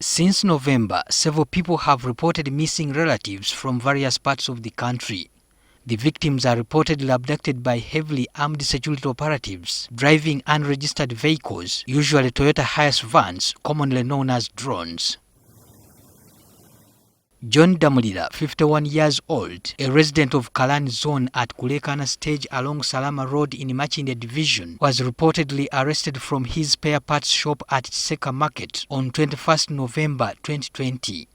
Since November, several people have reported missing relatives from various parts of the country. The victims are reportedly abducted by heavily armed security operatives driving unregistered vehicles, usually Toyota Hiace vans, commonly known as drones. John Molida, 51 years old, a resident of Kalani zone at Kulekana stage along Salama Road in Machinde division, was reportedly arrested from his spare parts shop at Seka Market on 21st November 2020.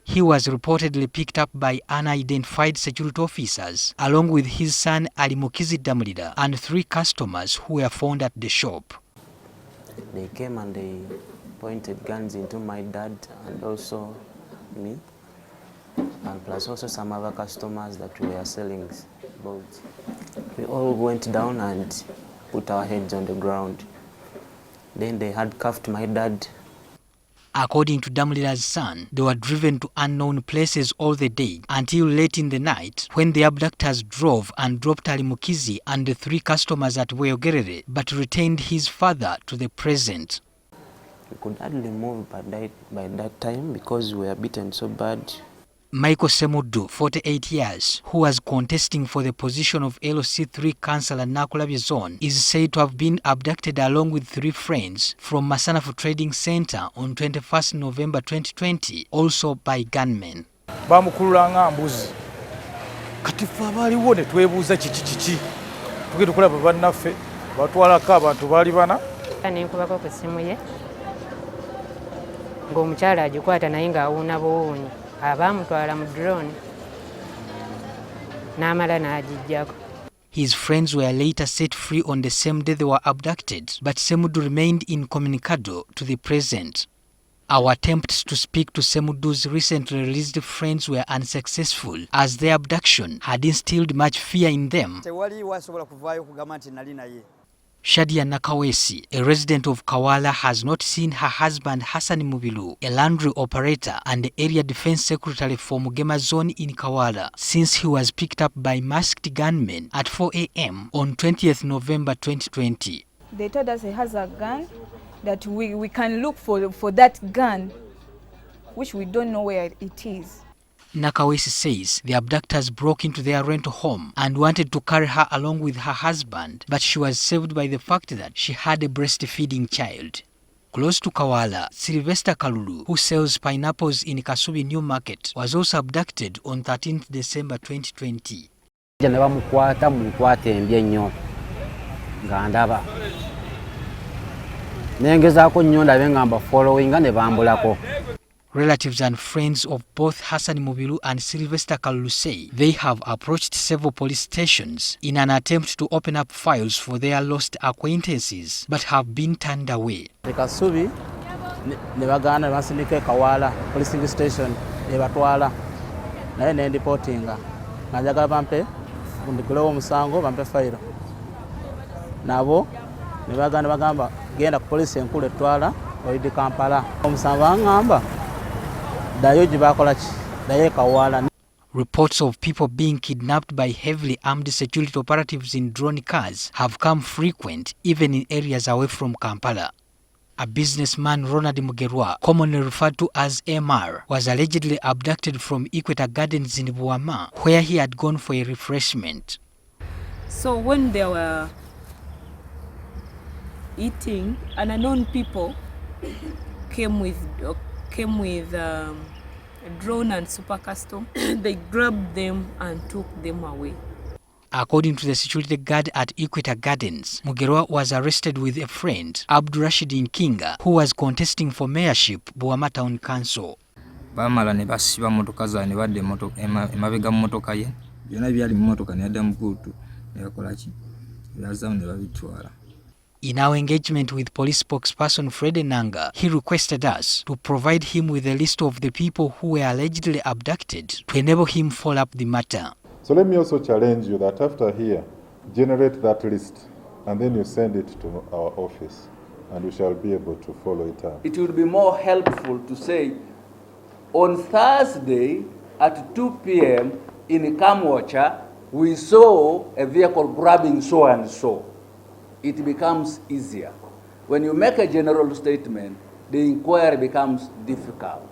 He was reportedly picked up by unidentified security officers along with his son Alimukizi Molida and 3 customers who were found at the shop. They came and they pointed guns into my dad and also me, and plus also some other customers that we were selling boats. We all went down and put our heads on the ground. Then they had cuffed my dad. According to Molida's son, they were driven to unknown places all the day until late in the night when the abductors drove and dropped Alimukizi and the 3 customers at Weyogerere, but retained his father to the present. We could hardly move by that time because we were beaten so bad. Michael Ssenyondo, 48 years, who was contesting for the position of LC3 councillor Nakulabye zone, is said to have been abducted along with 3 friends from Masanafu Trading Center on 21st November 2020, also by gunmen. Bamukulanga mbuzi. Katifu abaliwo ne twebuuza kiki. Tugenda kulaba bannaffe batwalako abantu baali bana. Nenkubako ku ssimu ye ng'omukyala agikwata naye ng'awuuna buwuunyi. Abamutwala mu drone n'amala n'agijjako. His friends were later set free on the same day they were abducted, but Ssenyondo remained incommunicado to the present. Our attempts to speak to Ssenondo's recently released friends were unsuccessful, as their abduction had instilled much fear in them. Shadia Nakawesi, a resident of Kawala, has not seen her husband Hassan Mubilu, a laundry operator and area defense secretary for Mugema zone in Kawala, since he was picked up by masked gunmen at 4 a.m. on 20th November 2020. They told us he has a gun, that we can look for that gun, which we don't know where it is. Nakawesi says the abductors broke into their rental home and wanted to carry her along with her husband, but she was saved by the fact that she had a breastfeeding child. Close to Kawala, Sylvester Kalulu, who sells pineapples in Kasubi New Market, was also abducted on 13th December 2020. Relatives and friends of both Hassan Mubilu and Sylvester Kalulu say they have approached several police stations in an attempt to open up files for their lost acquaintances, but have been turned away. Kasubi ne baganda basindika Kawala policing station ne batwala naye ne reportinga ngajagala bampe ndikulewo musango bampe file nabo ne baganda bagamba genda ku police enkulu etwala oyidi Kampala omusango angamba. Reports of people being kidnapped by heavily armed security operatives in drone cars have come frequent even in areas away from Kampala. A businessman, Ronald Mugerwa, commonly referred to as MR, was allegedly abducted from Equator Gardens in Buama, where he had gone for a refreshment. So when they were eating, unknown people came with a drone and super custom. They grabbed them and took them away. According to the security guard at Equator Gardens, Mugerwa was arrested with a friend, Abdurashid Nkinga, who was contesting for mayorship, Buama Town Council. Bamala ne basiba motoka za ne badde emabega motoka ye. Byonna byali mu motoka ne yadda mukutu ne yakola ki? Yazamu ne babitwala. In our engagement with police spokesperson Fred Nanga, he requested us to provide him with a list of the people who were allegedly abducted to enable him follow up the matter. So let me also challenge you that after here, generate that list and then you send it to our office and we shall be able to follow it up. It would be more helpful to say, on Thursday at 2 p.m. in Kamwacha, we saw a vehicle grabbing so and so. It becomes easier. When you make a general statement, the inquiry becomes difficult.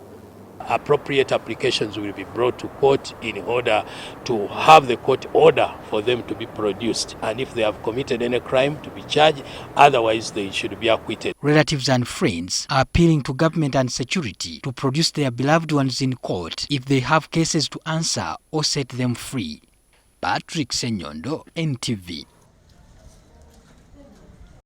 Appropriate applications will be brought to court in order to have the court order for them to be produced, and if they have committed any crime, to be charged. Otherwise, they should be acquitted. Relatives and friends are appealing to government and security to produce their beloved ones in court if they have cases to answer or set them free. Patrick Ssenyondo, NTV.